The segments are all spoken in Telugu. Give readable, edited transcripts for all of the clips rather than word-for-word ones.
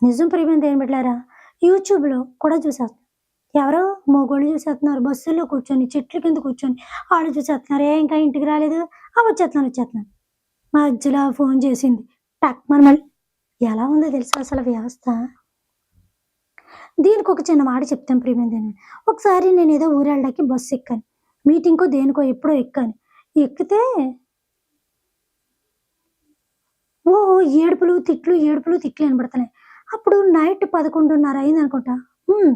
నిజం ప్రియమైన దేవుని బిడ్డలారా, యూట్యూబ్‌లో కూడా చూసేస్తున్నాం. ఎవరో మగోళ్ళు చూసేస్తున్నారు. బస్సుల్లో కూర్చొని, చెట్ల కింద కూర్చొని ఆళ్ళు చూసేస్తున్నారు. ఇంకా ఇంటికి రాలేదు? వచ్చేస్తున్నాను. మధ్యలో ఫోను చేసింది. టక్‌మని మళ్ళీ ఎలా ఉందో తెలుసా అసలు వ్యవస్థ? దీనికొక చిన్న మాట చెప్తాను ప్రియమైన దేవుని. ఒకసారి నేనేదో ఊరెళ్ళడానికి బస్సు ఎక్కాను. మీటింగ్‌కో దేనికో ఎప్పుడో ఎక్కాను. ఎక్కితే ఏడుపులు, తిట్లు ఇనబడుతున్నాయి. అప్పుడు నైట్ 11:30 అయిందనుకుంటా. హ్మ్.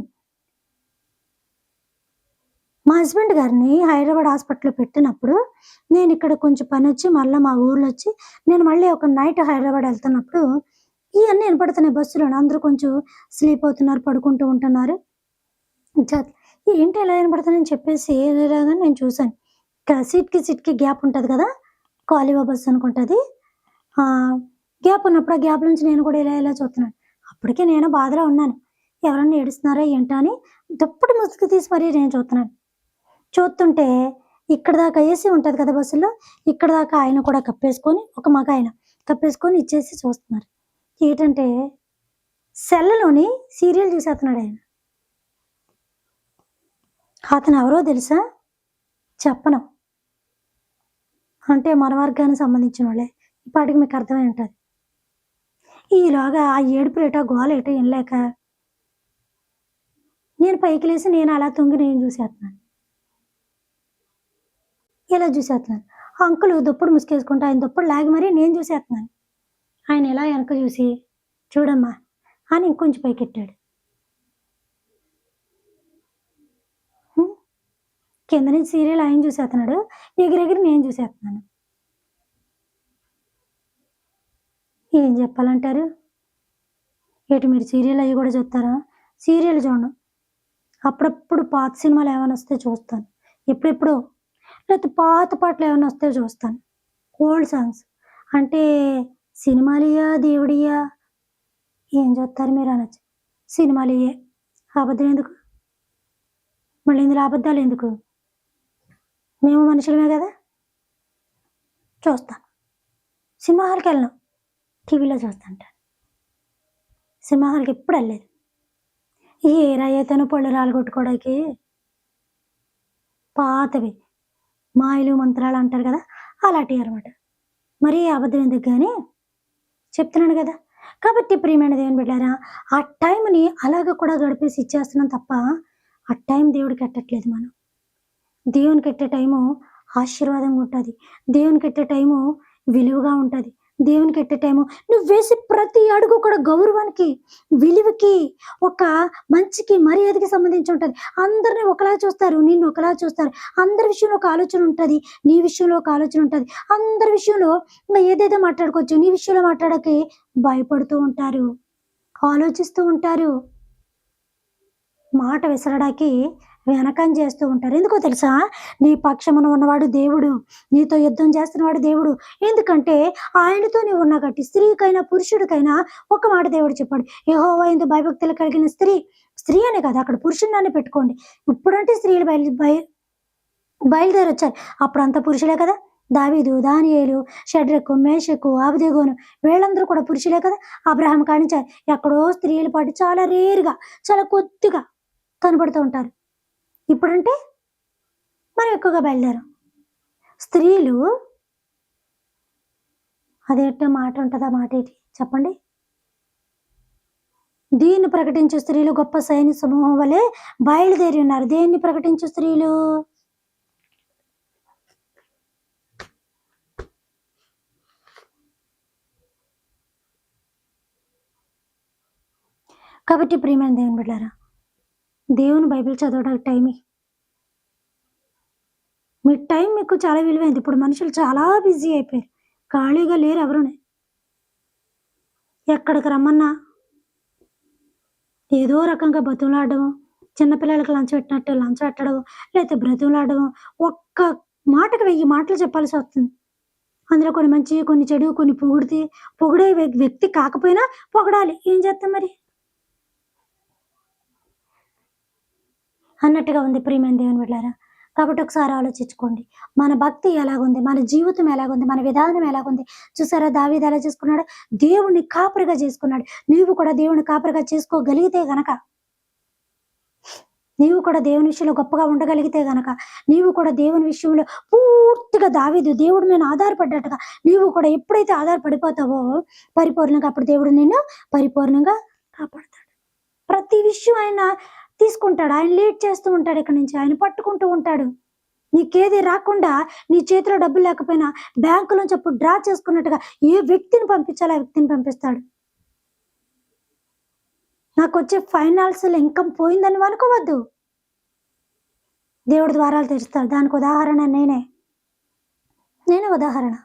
మా హస్బెండ్ గారిని హైదరాబాద్ హాస్పిటల్‌లో పెట్టినప్పుడు, నేనిక్కడ కొంచెం పనొచ్చి మళ్ళా మా ఊర్లొచ్చి, నేను మళ్ళీ ఒక నైట్ హైదరాబాద్ ఎళ్తున్నప్పుడు, ఇయన్నీ ఇనపడుతున్నాయి బస్సులోన. అందరూ కొంచెం స్లీప్ అవుతున్నారు, పడుకుంటూ ఉంటున్నారు. చ ఏంటి ఇలా ఇనపడుతున్నాయని చెప్పేసి ఎళ్ళగానే నేను చూసాను. సీట్‌కి గ్యాప్ ఉంటది కదా! కాలివా బస్ అనుకుంటా అది. ఆహ్, గ్యాప్ ఉన్నప్పుడు ఆ గ్యాప్ నుంచి నేను కూడా ఇలా చూస్తున్నాను. అప్పటికే నేను బాధలో ఉన్నాను. ఎవరన్నా ఏడుస్తున్నారా ఏంటా అని దుప్పటి ముసుగు తీసి మరీ నేను చూస్తున్నాను. చూస్తుంటే ఇక్కడి దాకా ఏసీ ఉంటది కదా బస్సులో. ఇక్కడి దాకా ఆయన కూడా కప్పేసుకొని, ఒక మగాయన కప్పేసుకొని ఇచ్చేసి చూస్తున్నారు. ఏటంటే సెల్‌లోని సీరియల్ చూసేత్తన్నాడాయన. అతనెవరో తెలుసా? చెప్పను. అంటే మన వర్గానికి సంబంధించినోళ్ళే. ఈ పాటికి మీకు అర్థమై ఉంటది. ఈలోగా ఆ ఏడుపులేటో, గోలేటో ఇనలేక నేను పైకి లేసి నేను అలా తొంగి నేను చూసేత్తన్నాను. ఇలా చూసేత్తన్నాను. ఆ అంకులు దుప్పటి ముసుగేసుకుంటే ఆయన దుప్పటి లాగి మరీ నేను చూసేత్తన్నాను. ఆయన ఇలా ఎనక చూసి, "చూడమ్మా" అని ఇంకొంచెం పైకెట్టాడు. హ్మ్. కింద నుంచి సీరియల్ ఆయన చూసేత్తన్నాడు. ఎగిరెగిరి నేను చూసేత్తన్నాను. ఏం చెప్పాలంటారు? ఏటి మీరు సీరియల్ అయి గూడా చూత్తారా? సీరియల్ చూడను. అప్పుడప్పుడు పాత సినిమాలేమైనా వస్తే చూస్తాను. ఎప్పుడెప్పుడో. లేతే పాత పాటలేమన్నా వస్తే చూస్తాను. Old songs. అంటే సినిమాలియా? దేవుడియా? ఏం చూత్తారు మీరనొచ్చు. సినిమాలియే. అబద్ధం ఎందుకు? మళ్ళీ ఇందులో అబద్ధాలెందుకు? మేము మనుషులమే గదా! చూస్తాను. సినిమా హాల్‌కెళ్ళను. టీవీలో చూస్తుంటాను. సినిమా హాల్‌కెప్పుడు ఎళ్ళలేదు. ఈ ఏరాయతను పళ్ళు రాలగొట్టుకోవడానికి పాతవి. మాయలు, మంత్రాలు అంటారు గదా! అలాంటియనమాట. మరీ అబద్ధం ఎందుకు గానీ చెప్తున్నాను గదా! కాబట్టి ప్రియమైన దేవుని బిడ్డారా, ఆ టైంని అలాగా కూడా గడిపేసి ఇచ్చేస్తున్నాం తప్ప, ఆ టైం దేవుడికెట్టట్లేదు మనం. దేవునికెట్టే టైము ఆశీర్వాదంగా ఉంటది. దేవునికెట్టే టైము విలువగా ఉంటది. దేవునికెట్టే టైము నువ్వు వేసే ప్రతి అడుగు కూడా గౌరవానికి, విలువకి, ఒక మంచికి, మర్యాదకి సంబంధించి ఉంటది. అందరిని ఒకలా చూస్తారు. నిన్ను ఒకలా చూస్తారు. అందరి విషయంలో ఒక ఆలోచన ఉంటది. నీ విషయంలో ఒక ఆలోచన ఉంటది. అందరి విషయంలో ఏదేదో మాట్లాడుకోవచ్చు. నీ విషయంలో మాట్లాడకి భయపడుతూ ఉంటారు. ఆలోచిస్తూ ఉంటారు. మాట విసరడానికి వెనకంజ చేస్తూ ఉంటారు. ఎందుకో తెలుసా? నీ పక్షమున ఉన్నవాడు దేవుడు. నీతో యుద్ధం చేస్తున్నవాడు దేవుడు. ఎందుకంటే ఆయనతో నీవున్నావు కాబట్టి స్త్రీకైనా, పురుషుడికైనా ఒక మాట దేవుడు చెప్పాడు. యెహోవా యందు భయభక్తులు కలిగిన స్త్రీ, స్త్రీ అనే కాదు అక్కడ పురుషుడిననే పెట్టుకోండి. ఇప్పుడంటే స్త్రీలు బయలుదేరొచ్చారు. అప్పుడంతా పురుషులే కదా! దావీదు, దానియేలు, షడ్రకు, మేషకు, అబేద్నెగోను వీళ్ళందరూ కూడా పురుషులే కదా! అబ్రాహాం కాడ్నుంచి ఎక్కడో స్త్రీల పాటు చాలా రేర్‌గా, చాలా కొద్దిగా కనబడుతూ ఉంటారు. ఇప్పుడంటే మనం ఎక్కువగా బయలుదేరాం. స్త్రీలు అదేంటో మాట ఉంటది. ఆ మాటేటి చెప్పండి? దీన్ని ప్రకటించు స్త్రీలు గొప్ప సైన్య సమూహం వలె బయలుదేరి ఉన్నారు. దేన్ని ప్రకటించు స్త్రీలు? కాబట్టి ప్రియమైన దేవుని బిడ్డలారా, దేవుని బైబిల్ చదవడానికి టైమి మీ టైం మీకు చాలా విలువైంది. ఇప్పుడు మనుషులు చాలా బిజీ అయిపోయారు. ఖాళీగా లేరు ఎవరుని. ఎక్కడికి రమ్మన్నా ఏదో రకంగా బతిమలాడడం, చిన్న పిల్లలకి లంచం పెట్టినట్టు లంచం పెట్టడం, లేతే బ్రతిమలాడడం, ఒక్క మాటకి 1000 మాటలు చెప్పాల్సొస్తుంది. అందులో కొన్ని మంచి, కొన్ని చెడు, కొన్ని పొగిడే వ్యక్తి కాకపోయినా పొగడాలి. ఏం చేత్తాం మరి? అన్నట్టుగా ఉంది ప్రియమైన దేవుని బిడ్డలారా. కాబట్టి ఒకసారి ఆలోచించుకోండి. మన భక్తి ఎలాగుంది? మన జీవితం ఎలాగుంది? మన విధానం ఎలాగుంది? చూసారా దావీదు ఎలా చేసుకున్నాడో? దేవుడిని కాపరిగా చేసుకున్నాడు. నీవు కూడా దేవుడిని కాపరిగా చేసుకోగలిగితే గనక, నీవు కూడా దేవుని విషయంలో గొప్పగా ఉండగలిగితే గనక, నీవు కూడా దేవుని విషయంలో పూర్తిగా దావీదు దేవుడి మీద ఆధారపడ్డట్టుగా నీవు కూడా ఎప్పుడైతే ఆధారపడిపోతావో పరిపూర్ణంగా, అప్పుడు దేవుడు నిన్ను పరిపూర్ణంగా కాపాడతాడు. ప్రతి విషయం ఆయన తీసుకుంటాడు. ఆయన లీడ్ చేస్తూ ఉంటాడు. ఇక్కడి నుంచి ఆయన పట్టుకుంటూ ఉంటాడు. నీకేది రాకుండా, నీ చేతిలో డబ్బులు లేకపోయినా బ్యాంకు నుంచి అప్పుడు డ్రా చేసుకున్నట్టుగా ఏ వ్యక్తిని పంపించాలో ఆ వ్యక్తిని పంపిస్తాడు. నాకొచ్చే ఫైనాన్షియల్ ఇన్కమ్ పోయిందని అనుకోవద్దు. దేవుడి ద్వారాలు తెరుస్తాడు. దానికి ఉదాహరణ నేనే ఉదాహరణ.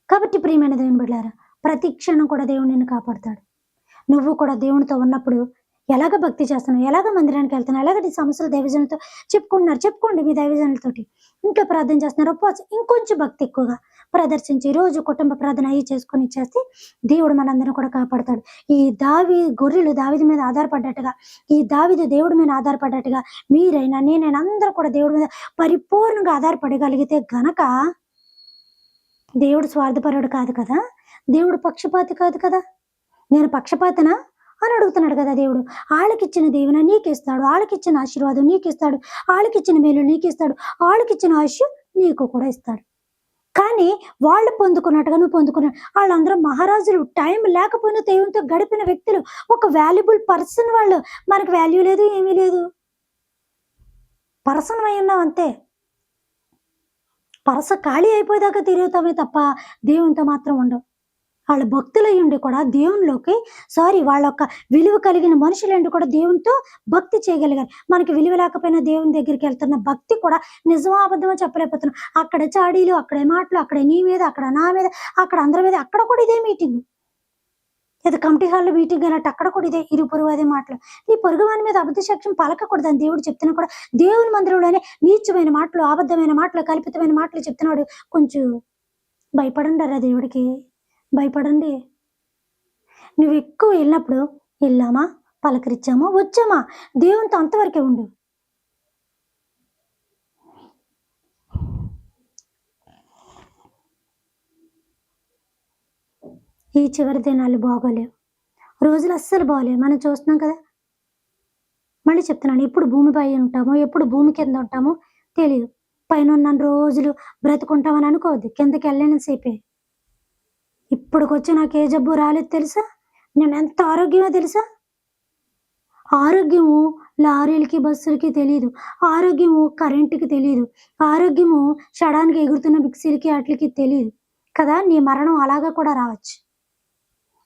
కాబట్టి ప్రియమైన దేవుని బిడ్డలారా, ప్రతి క్షణం కూడా దేవుడు నిన్ను కాపాడతాడు. నువ్వు కూడా దేవునితో ఉన్నప్పుడు ఎలాగ భక్తి చేస్తున్నావు? ఎలాగ మందిరానికి వెళ్తున్నావు? ఎలాగ నీ సమస్యలు దైవజనులతో చెప్పుకోండి మీ దైవజనులతోటి. ఇంట్లో ప్రార్థన చేస్తున్నారు, ఉపవాసం ఇంకొంచెం భక్తి ఎక్కువగా ప్రదర్శించి రోజు కుటుంబ ప్రార్థన అయ్యి చేసుకొని ఇచ్చేస్తే దేవుడు మనందరిని కూడా కాపాడతాడు. ఈ గొర్రెలు దావీదు మీద ఆధారపడ్డట్టుగా, ఈ దావీదు దేవుడి మీద ఆధారపడ్డట్టుగా మీరైనా నేనైనా అందరూ కూడా దేవుడి మీద పరిపూర్ణంగా ఆధారపడగలిగితే గనక, దేవుడు స్వార్థపరుడు కాదు కదా, దేవుడు పక్షపాతి కాదు కదా. నేను పక్షపాతనా అని అడుగుతున్నాడు కదా దేవుడు. ఆళ్ళకిచ్చిన దీవెన నీకిస్తాడు, ఆళ్ళకిచ్చిన ఆశీర్వాదం నీకిస్తాడు, ఆళ్ళకిచ్చిన మేలు నీకిస్తాడు, ఆళ్ళకిచ్చిన ఆయుష్ నీకు కూడా ఇస్తాడు. కానీ వాళ్ళు పొందుకున్నట్టుగా నువ్వు పొందుకున్నావు. వాళ్ళందరూ మహారాజులు, టైం లేకపోయినా దేవునితో గడిపిన వ్యక్తులు, ఒక వాల్యుబుల్ పర్సన్ వాళ్ళు. మనకు వాల్యూ లేదు, ఏమీ లేదు, పర్సన్ అయి ఉన్నాం అంతే. పరస ఖాళీ అయిపోయేదాకా తిరుగుతామే తప్ప దేవునితో మాత్రం ఉండవు. వాళ్ళ భక్తులయ్యుండి కూడా దేవునిలోకి వాళ్ళ యొక్క విలువ కలిగిన మనుషులండి కూడా దేవునితో భక్తి చేయగలిగారు. మనకి విలువ లేకపోయినా దేవుని దగ్గరికి వెళ్తున్న భక్తి కూడా నిజమో అబద్ధమో చెప్పలేకపోతున్నాం. అక్కడ చాడీలు, అక్కడే మాటలు, అక్కడ నీ మీద, అక్కడ నా మీద, అక్కడ అందరి మీద, అక్కడ కూడా ఇదే మీటింగ్. ఏదో కమిటీ హాల్లో మీటింగ్ అన్నట్టు అక్కడ కూడా ఇదే ఇరు పొరుగు అదే మాటలు. నీ పొరుగు వాని మీద అబద్ధ సాక్ష్యం పలకకూడదు అని దేవుడు చెప్తున్నా కూడా దేవుని మందిరంలోనే నీచమైన మాటలు, అబద్ధమైన మాటలు, కల్పితమైన మాటలు చెప్తున్నాడు. కొంచెం భయపడండి రా దేవుడికి, భయపడండి. నువ్వు ఎక్కువ వెళ్ళినప్పుడు వెళ్ళామా, పలకరించామా, వచ్చామా, దేవునితో అంతవరకే ఉండు. ఈ చివరి దినాలు బాగోలేవు, రోజులు అస్సలు బాగోలేవు. మనం చూస్తున్నాం కదా. మళ్ళీ చెప్తున్నాను, ఎప్పుడు భూమిపై ఉంటామో, ఎప్పుడు భూమి కింద ఉంటామో తెలియదు. పైన ఉన్న రోజులు బ్రతుకుంటామని అనుకోవద్దు. కిందకి వెళ్ళని సేపే. ఇప్పటికొచ్చి నాకు ఏ జబ్బు రాలేదు తెలుసా? నేను ఎంత ఆరోగ్యమో తెలుసా? ఆరోగ్యము లారీలకి, బస్సులకి తెలియదు. ఆరోగ్యము కరెంటుకి తెలియదు. ఆరోగ్యము షడానికి ఎగురుతున్న మిక్సీలకి వాటికి తెలియదు కదా. నీ మరణం అలాగా కూడా రావచ్చు.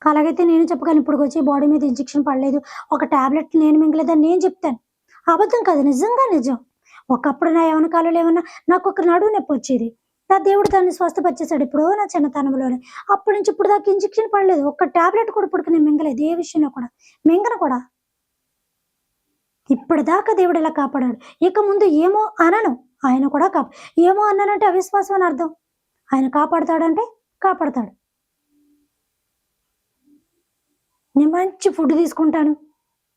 అలాగైతే నేను చెప్పగలను, ఇప్పటికొచ్చి బాడీ మీద ఇంజెక్షన్ పడలేదు, ఒక టాబ్లెట్ నేను మింగలేదని నేను చెప్తాను. అబద్ధం కాదు, నిజంగా నిజం. ఒకప్పుడు నా యవ్వన కాలంలో ఏమన్నా నాకు ఒక నడుము నొప్పి వచ్చేది. నా దేవుడు దాన్ని స్వస్థపరిచేశాడు ఎప్పుడో నా చిన్నతనంలోనే. అప్పటి నుంచి ఇప్పుడు దాకా ఇంజెక్షన్ పడలేదు, ఒక్క టాబ్లెట్ కూడా ఇప్పుడు నేను మింగలేదు. ఏ విషయంలో కూడా మింగను కూడా. ఇప్పటిదాకా దేవుడు ఎలా కాపాడాడు. ఇక ముందు ఏమో అనను, ఆయన కూడా ఏమో అన్నానంటే అవిశ్వాసం అని అర్థం. ఆయన కాపాడుతాడంటే కాపాడతాడు. నేను మంచి ఫుడ్ తీసుకుంటాను,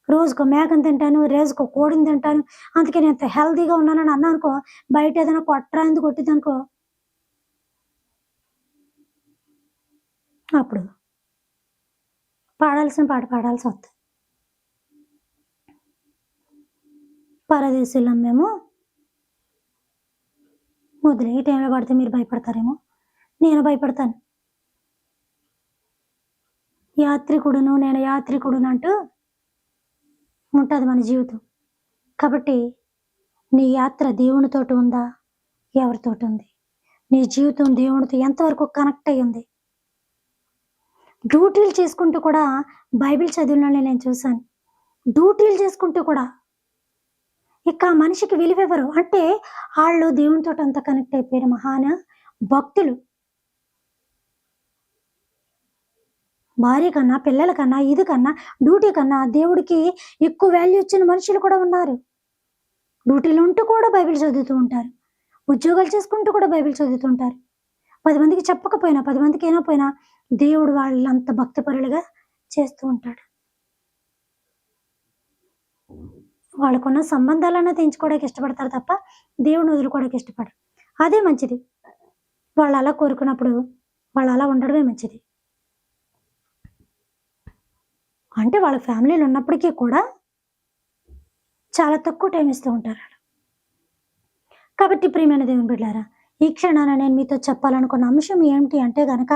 రోజుకో మేకను తింటాను, రోజుకో కోడిని తింటాను. అందుకే నేను ఎంత హెల్తీగా ఉన్నానని అన్నా అనుకో, బయట ఏదైనా కొట్టరాంది కొట్టింది అనుకో, అప్పుడు పాడాల్సిన పాట పాడాల్సి వస్తుంది. పరదేశీలం మేము వదిలే. ఈ టైంలో పడితే మీరు భయపడతారేమో, నేను భయపడతాను. యాత్రికుడును, నేను యాత్రికుడును అంటూ ఉంటుంది మన జీవితం. కాబట్టి నీ యాత్ర దేవునితోటి ఉందా, ఎవరితోటి ఉంది? నీ జీవితం దేవునితో ఎంతవరకు కనెక్ట్ అయ్యి ఉంది? డ్యూటీలు చేసుకుంటూ కూడా బైబిల్ చదివిన నేను చూశాను. డ్యూటీలు చేసుకుంటూ కూడా ఇక మనిషికి విలువెవరు అంటే వాళ్ళు దేవునితో అంత కనెక్ట్ అయిపోయారు మహాన భక్తులు. భార్య కన్నా, పిల్లల కన్నా, ఇది కన్నా, డ్యూటీ కన్నా దేవుడికి ఎక్కువ వాల్యూ ఇచ్చిన మనుషులు కూడా ఉన్నారు. డ్యూటీలు ఉంటూ కూడా బైబిల్ చదువుతూ ఉంటారు, ఉద్యోగాలు చేసుకుంటూ కూడా బైబిల్ చదువుతూ ఉంటారు. 10 మందికి చెప్పకపోయినా, 10 మందికి ఏనపోయినా దేవుడు వాళ్ళంత భక్తిపరులుగా చేస్తూ ఉంటాడు. వాళ్ళకున్న సంబంధాలన్నా తెంచుకోవడానికి ఇష్టపడతారు తప్ప, దేవుడిని వదులుకోవడానికి ఇష్టపడరు. అదే మంచిది. వాళ్ళు అలా కోరుకున్నప్పుడు వాళ్ళు అలా ఉండడమే మంచిది. అంటే వాళ్ళ ఫ్యామిలీలు ఉన్నప్పటికీ కూడా చాలా తక్కువ టైం ఇస్తూ ఉంటారు. కాబట్టి ప్రియమైన దేవుని బిడ్డలారా, ఈ క్షణాన నేను మీతో చెప్పాలనుకున్న అంశం ఏంటి అంటే గనక,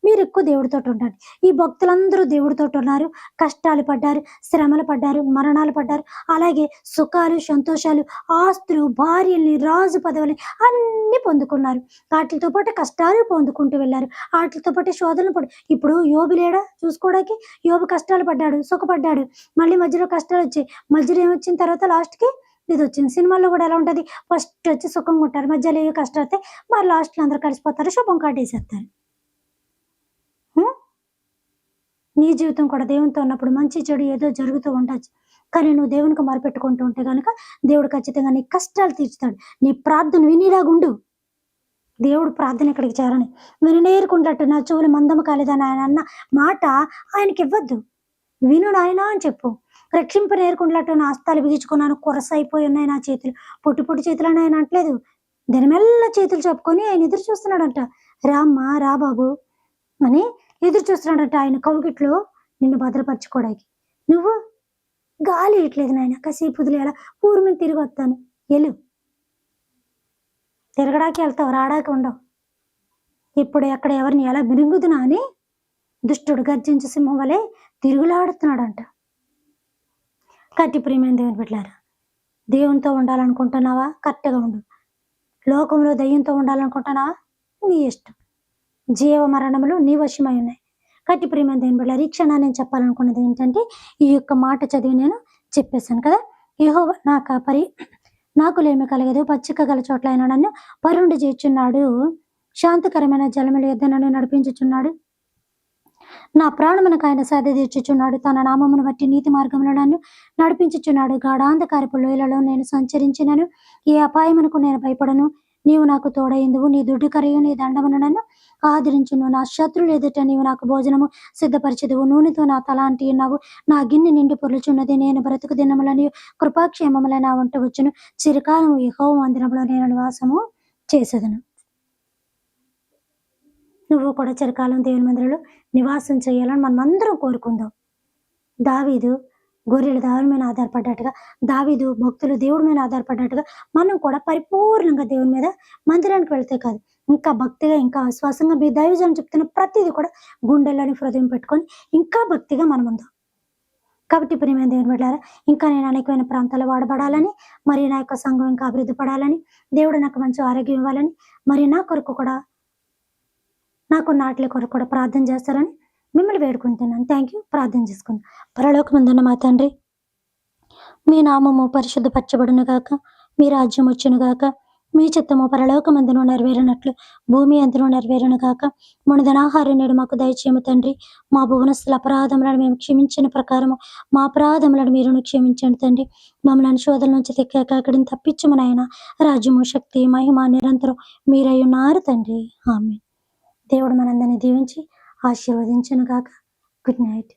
మీరెక్కువ దేవుడితోటి ఉండండి. ఈ భక్తులందరూ దేవుడితోటి ఉన్నారు. కష్టాలు పడ్డారు, శ్రమలు పడ్డారు, మరణాలు పడ్డారు. అలాగే సుఖాలు, సంతోషాలు, ఆస్తులు, భార్యల్ని, రాజు పదవుల్ని అన్నీ పొందుకున్నారు. ఆటిలతో పాటు కష్టాలు పొందుకుంటూ వెళ్ళారు. ఆటిలతో పాటు శోధనలు ఇప్పుడు యోబు లేడా చూసుకోవడానికి? యోబు కష్టాలు పడ్డాడు, సుఖపడ్డాడు. మళ్ళీ మధ్యలో కష్టాలొచ్చాయి. మధ్యలో ఏమొచ్చిన తర్వాత లాస్ట్‌కి ఇదొచ్చింది. సినిమాల్లో గూడా ఎలా ఉంటది? ఫస్ట్ వచ్చి సుఖంగా ఉంటారు. మధ్యలో ఏవో కష్టాలొత్తాయి. మరి లాస్ట్‌లో అందరూ కలిసిపోతారు. శుభం కార్డేసేత్తారు. హ్మ్. నీ జీవితం కూడా దేవునితో ఉన్నప్పుడు మంచి, చెడు ఏదో జరుగుతూ ఉండొచ్చు. కానీ నువ్వు దేవునికి మొరపెట్టుకుంటూ ఉంటే గనక దేవుడు ఖచ్చితంగా నీ కష్టాలు తీర్చుతాడు. నీ ప్రార్థన వినేలాగుండు. దేవుడు ప్రార్థన ఇక్కడికి చేరని. విననేరుకుంటట్టు నా చెవులు మందము కాలేదని ఆయన అన్న మాట ఆయనకివ్వద్దు. విను నాయనా అని చెప్పు. రక్షింప నేర్కుంటున్నట్టు నా హస్తాలు బిగించుకున్నాను, కొరసైపోయి ఉన్నాయి నా చేతులు. పొట్టి పొట్టి చేతులని ఆయన అంటలేదు. దినమెల్ల చేతులు చెప్పుకొని ఆయన ఎదురు చూస్తున్నాడంట. రా అమ్మా, రా బాబు అని ఎదురు చూస్తున్నాడంట ఆయన కౌగిట్లో నిన్ను భద్రపరచుకోవడానికి. నువ్వు గాలి ఇట్లేదు నాయన, కాసేపు వదిలేయాల, ఊరు మీద తిరిగి వస్తాను. ఎలు తిరగడానికి వెళ్తావు, రాడానికి ఉండవు. ఇప్పుడు ఎక్కడ ఎవరిని ఎలా మిరుగుదునా అని దుష్టుడు గర్జించు సింహం వలె తిరుగులాడుతున్నాడంట. కట్టి ప్రియమైన దేవుని బిడ్డలారా, దేవునితో ఉండాలనుకుంటున్నావా? కరెక్ట్‌గా ఉండు. లోకంలో దెయ్యంతో ఉండాలనుకుంటున్నావా? నీ ఇష్టం. జీవ మరణములు నీ వశమై ఉన్నాయి. కట్టి ప్రియమైన దేవుని బిడ్డలారా, ఈ క్షణాన్ని నేను చెప్పాలనుకున్నది ఏంటంటే, ఈ యొక్క మాట చదివి నేను చెప్పేశాను కదా. యెహోవా నా కాపరి, నాకు లేమి కలగదు. పచ్చిక గల చోట్ల ఆయన నన్ను పరుండి చేర్చున్నాడు. శాంతికరమైన జలముల యొద్ద నన్ను నడిపించుచున్నాడు. నా ప్రాణమునకు ఆయన సేద తీర్చుచున్నాడు. తన నామమును బట్టి నీతి మార్గంలో నన్ను నడిపించుచున్నాడు. గాఢాంధకారపు లోయలలో నేను సంచరించినను ఏ అపాయమునకు నేను భయపడను. నీవు నాకు తోడైందువు. నీ దుడ్డుకరయు నీ దండమును నన్ను ఆదరించును. నా శత్రువులు ఎదుట నీవు నాకు భోజనము సిద్ధపరచెదవు. నూనెతో నా తల అంటి ఉన్నావు. నా గిన్నె నిండి పొర్లుచున్నది. నేను బ్రతుకు దినములని కృపాక్షేమముల నా వంట వచ్చును. చిరకాలము యెహోవా మందిరములో నేను నివాసము చేసేదను. నువ్వు కూడా చిరకాలం దేవుని మందిరంలో నివాసం చేయాలని మనమందరం కోరుకుందాం. దావీదు గొర్రెల దావరి మీద ఆధారపడ్డట్టుగా, దావీదు భక్తులు దేవుడి మీద ఆధారపడ్డట్టుగా మనం కూడా పరిపూర్ణంగా దేవుని మీద మందిరానికి వెళ్తే కాదు, ఇంకా భక్తిగా, ఇంకా విశ్వాసంగా మీ దైవజనం చెప్తున్న ప్రతిదీ కూడా గుండెల్లోని హృదయం పెట్టుకొని ఇంకా భక్తిగా మనం ఉందాం. కాబట్టి ప్రియమైన దేవుని బిడ్డలారా, ఇంకా నేను అనేకమైన ప్రాంతాల్లో వాడబడాలని, మరి నా యొక్క సంఘం ఇంకా అభివృద్ధి పడాలని, దేవుడు నాకు మంచి ఆరోగ్యం ఇవ్వాలని, మరి నా కొరకు కూడా నాకు నాట్ల కొరకు కూడా ప్రార్థన చేస్తారని మిమ్మల్ని వేడుకుంటున్నాను. Thank you. ప్రార్థన చేసుకుందాం. పరలోకమందున్న మా తండ్రి, మీ నామము పరిశుద్ధపరచబడును గాక, మీ రాజ్యం వచ్చును గాక, మీ చిత్తము పరలోకమందును నెరవేరినట్లు భూమి అందును నెరవేరును గాక. మనదనాహారం నేడు మాకు దయచేయము తండ్రి. మా భువనస్తుల అపరాధములను మేము క్షమించిన ప్రకారము మా అపరాధములను మీరును క్షమించండి తండ్రి. మమ్మల్ని శోధన నుంచి తెక్కడిని తప్పించము నాయన. రాజ్యము, శక్తి, మహిమ నిరంతరం మీరై ఉన్నారు తండ్రి. ఆమేన్. దేవుడు మనందరిని దీవించి ఆశీర్వదించును గాక. Good night.